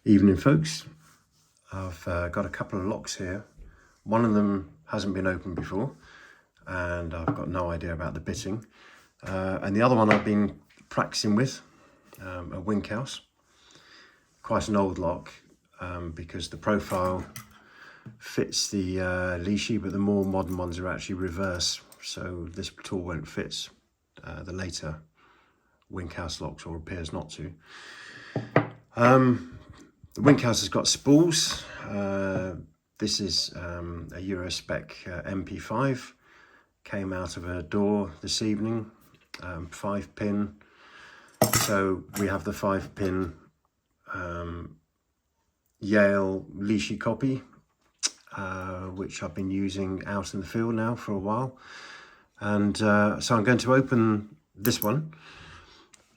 Evening folks, I've got a couple of locks here. One of them hasn't been opened before and I've got no idea about the bitting. And the other one I've been practicing with, a WinkHaus. Quite an old lock because the profile fits the Lishi, but the more modern ones are actually reverse. So this tool won't fit the later WinkHaus locks, or appears not to. The WinkHaus has got spools. This is a Eurospec MP5. Came out of a door this evening, 5-pin. So we have the 5-pin Yale Lishi copy, which I've been using out in the field now for a while. And so I'm going to open this one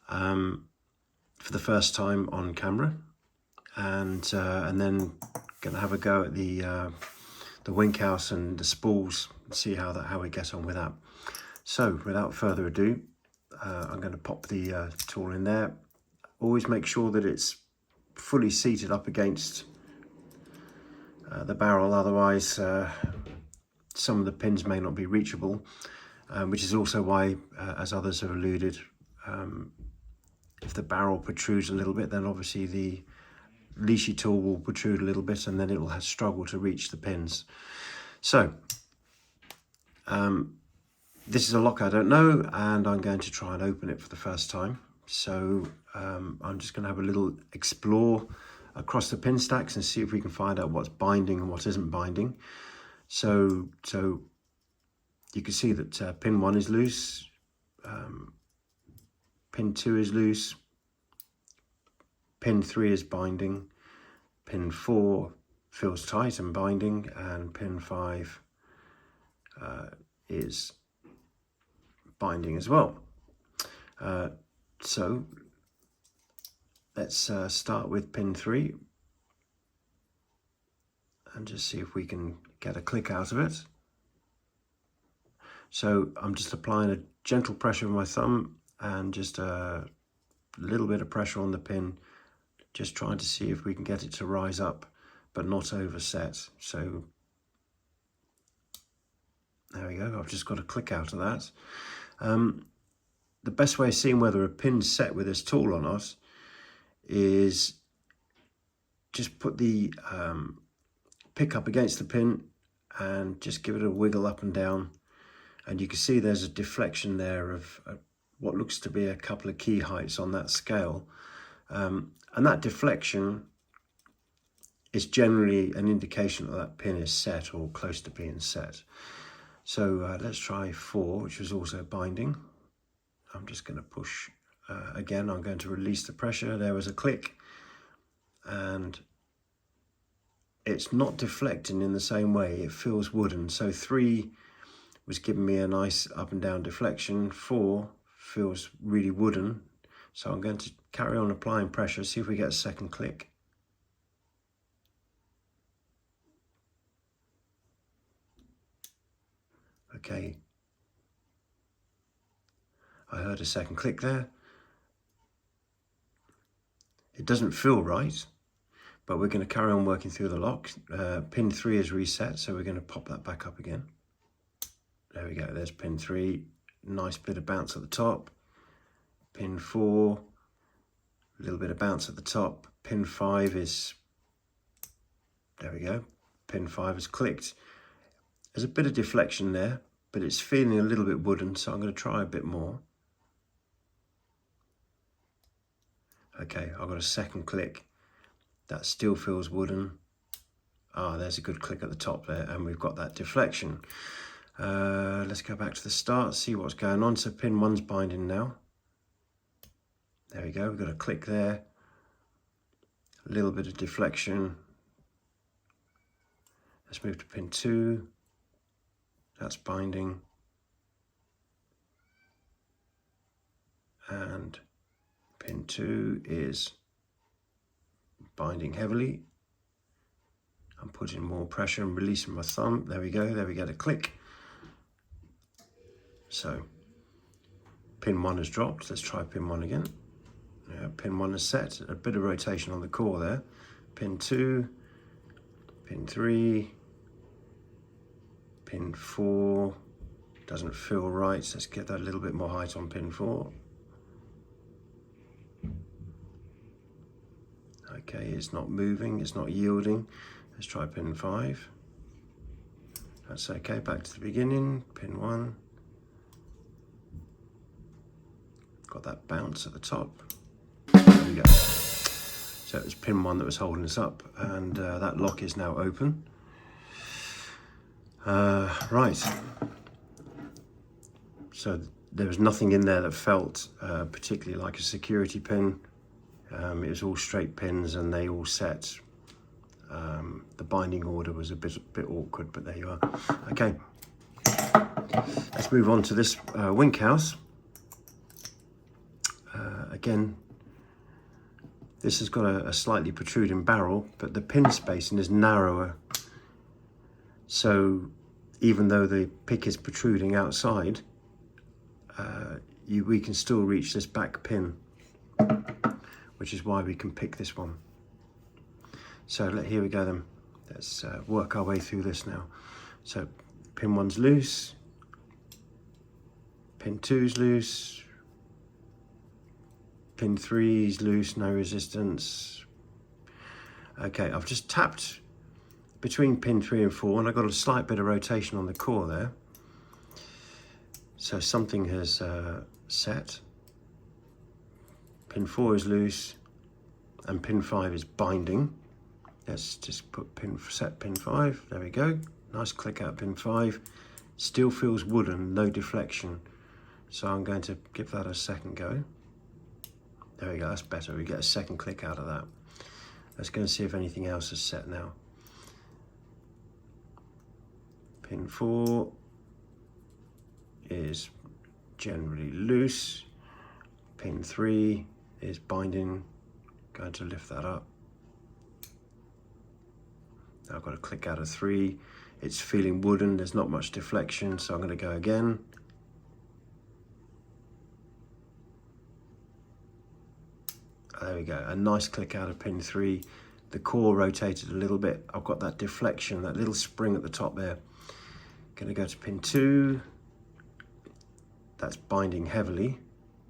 for the first time on camera. And then going to have a go at the WinkHaus and the spools, and see how we get on with that. So without further ado, I'm going to pop the tool in there. Always make sure that it's fully seated up against the barrel, otherwise some of the pins may not be reachable, which is also why, as others have alluded, if the barrel protrudes a little bit, then obviously the Lishi tool will protrude a little bit and then it will struggle to reach the pins. So this is a lock I don't know, and I'm going to try and open it for the first time. So I'm just going to have a little explore across the pin stacks and see if we can find out what's binding and what isn't binding. So you can see that pin 1 is loose, pin 2 is loose, pin 3 is binding, pin 4 feels tight and binding, and pin 5 is binding as well. So let's start with pin 3 and just see if we can get a click out of it. So I'm just applying a gentle pressure with my thumb and just a little bit of pressure on the pin, just trying to see if we can get it to rise up but not overset. So there we go, I've just got a click out of that. The best way of seeing whether a pin's set with this tool or not is just put the pick up against the pin and just give it a wiggle up and down, and you can see there's a deflection there of what looks to be a couple of key heights on that scale, and that deflection is generally an indication that that pin is set or close to being set. So let's try 4, which was also binding. I'm just going to push again. I'm going to release the pressure. There was a click, and it's not deflecting in the same way. It feels wooden. So 3 was giving me a nice up and down deflection. 4 feels really wooden. So I'm going to carry on applying pressure, see if we get a second click. Okay, I heard a second click there. It doesn't feel right, but we're going to carry on working through the lock. Pin 3 is reset, so we're going to pop that back up again. There we go, there's pin 3, nice bit of bounce at the top. Pin 4, a little bit of bounce at the top. Pin 5 is, there we go, pin 5 is clicked. There's a bit of deflection there, but it's feeling a little bit wooden, so I'm going to try a bit more. Okay, I've got a second click. That still feels wooden. Ah, there's a good click at the top there, and we've got that deflection. Let's go back to the start, see what's going on. So pin 1's binding now. There we go, we've got a click there. A little bit of deflection. Let's move to pin 2. That's binding. And pin 2 is binding heavily. I'm putting more pressure and releasing my thumb. There we go, there we get a click. So pin 1 has dropped. Let's try pin 1 again. Yeah, pin 1 is set. A bit of rotation on the core there. Pin 2, pin 3, pin 4. Doesn't feel right, so let's get that a little bit more height on pin 4. Okay, it's not moving, it's not yielding. Let's try pin 5. That's okay, back to the beginning, pin 1. Got that bounce at the top. There we go. So it was pin 1 that was holding us up, and that lock is now open. Right. So there was nothing in there that felt particularly like a security pin. It was all straight pins and they all set. The binding order was a bit awkward, but there you are. Okay, let's move on to this WinkHaus. Again, this has got a slightly protruding barrel, but the pin spacing is narrower. So even though the pick is protruding outside, we can still reach this back pin, which is why we can pick this one. So here we go then. Let's work our way through this now. So pin 1's loose, pin 2's loose, pin 3's loose, no resistance. Okay, I've just tapped between pin 3 and 4 and I've got a slight bit of rotation on the core there. So something has set. Pin 4 is loose and pin 5 is binding. Let's just put set pin 5. There we go. Nice click out pin 5. Still feels wooden, no deflection. So I'm going to give that a second go. There we go, that's better. We get a second click out of that. Let's go and see if anything else is set now. Pin 4 is generally loose. Pin 3 is binding. Going to lift that up. Now I've got to click out of 3. It's feeling wooden, there's not much deflection, so I'm going to go again. There we go, a nice click out of pin 3. The core rotated a little bit. I've got that deflection, that little spring at the top there. Going to go to pin 2. That's binding heavily,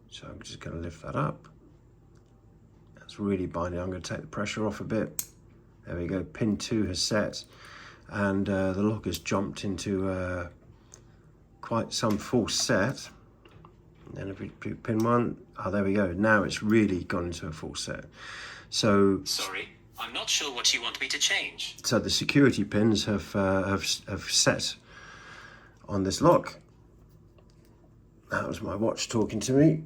so I'm just going to lift that up. That's really binding. I'm going to take the pressure off a bit. There we go, pin 2 has set, and the lock has jumped into quite some false set. And then if we do pin 1, there we go. Now it's really gone into a false set. So sorry, I'm not sure what you want me to change. So the security pins have set on this lock. That was my watch talking to me.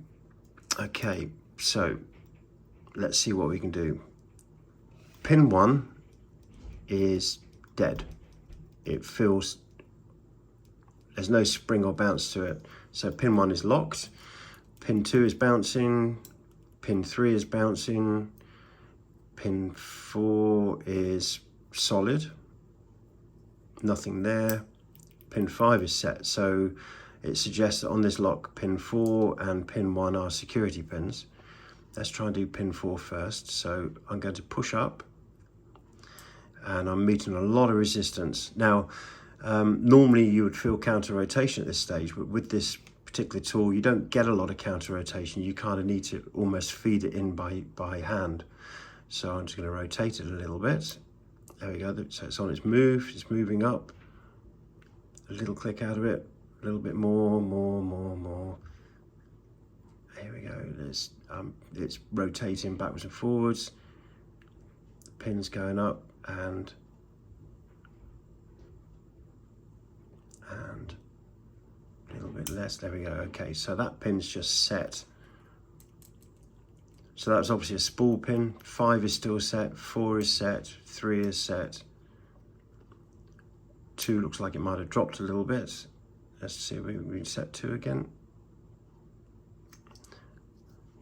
Okay, so let's see what we can do. Pin 1 is dead. It feels, there's no spring or bounce to it. So pin 1 is locked, pin 2 is bouncing, pin 3 is bouncing, pin 4 is solid, nothing there, pin 5 is set. So it suggests that on this lock, pin 4 and pin 1 are security pins. Let's try and do pin 4 first. So I'm going to push up, and I'm meeting a lot of resistance. Now, normally you would feel counter rotation at this stage, but with this particular tool, you don't get a lot of counter rotation. You kind of need to almost feed it in by hand. So I'm just going to rotate it a little bit. There we go. So it's on its move. It's moving up. A little click out of it. A little bit more. Here we go. It's rotating backwards and forwards. The pin's going up and a little bit less. There we go. Okay, so that pin's just set. So that's obviously a spool pin. 5 is still set, 4 is set, 3 is set. 2 looks like it might have dropped a little bit. Let's see if we can set 2 again.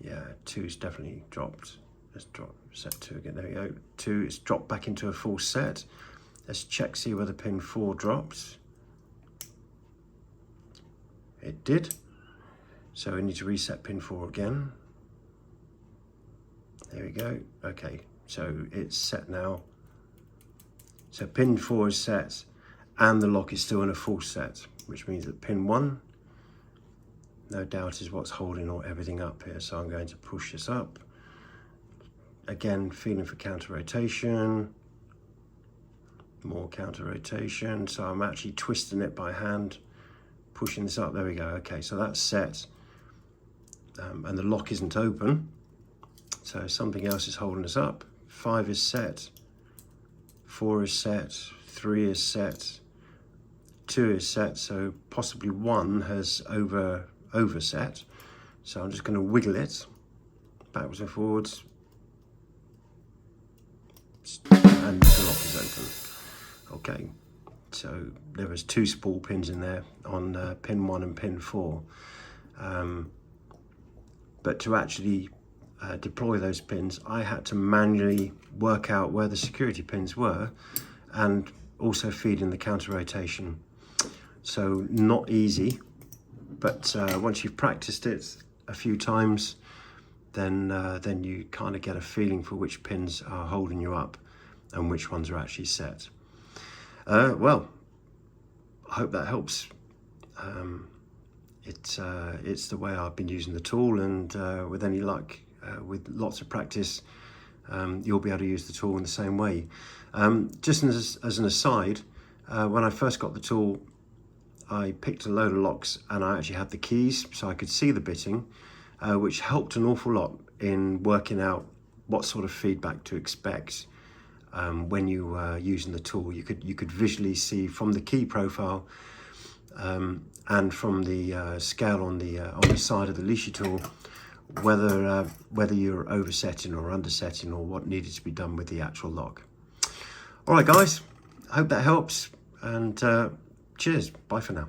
Yeah, 2's definitely dropped. Let's set 2 again. There we go. 2 is dropped back into a full set. Let's check, see whether pin 4 drops. it did. So we need to reset pin 4 again. There we go. Okay, so it's set now. So pin 4 is set and the lock is still in a full set, which means that pin 1, no doubt, is what's holding everything up here. So I'm going to push this up. Again, feeling for counter rotation, more counter rotation. So I'm actually twisting it by hand, pushing this up. There we go. Okay, so that's set, and the lock isn't open. So something else is holding us up. 5 is set, 4 is set, 3 is set, 2 is set. So possibly 1 has overset. So I'm just going to wiggle it backwards and forwards, and the lock is open. Okay, so there was 2 spool pins in there on pin 1 and pin 4, but to actually deploy those pins, I had to manually work out where the security pins were and also feed in the counter rotation. So not easy, but once you've practiced it a few times, then you kind of get a feeling for which pins are holding you up and which ones are actually set. Well, I hope that helps. It's the way I've been using the tool, and with any luck, with lots of practice, you'll be able to use the tool in the same way. Just as an aside, when I first got the tool, I picked a load of locks and I actually had the keys so I could see the bitting, which helped an awful lot in working out what sort of feedback to expect when you were using the tool. You could visually see from the key profile and from the scale on the side of the Lishi tool whether you're oversetting or undersetting or what needed to be done with the actual lock. All right, guys, I hope that helps, and cheers. Bye for now.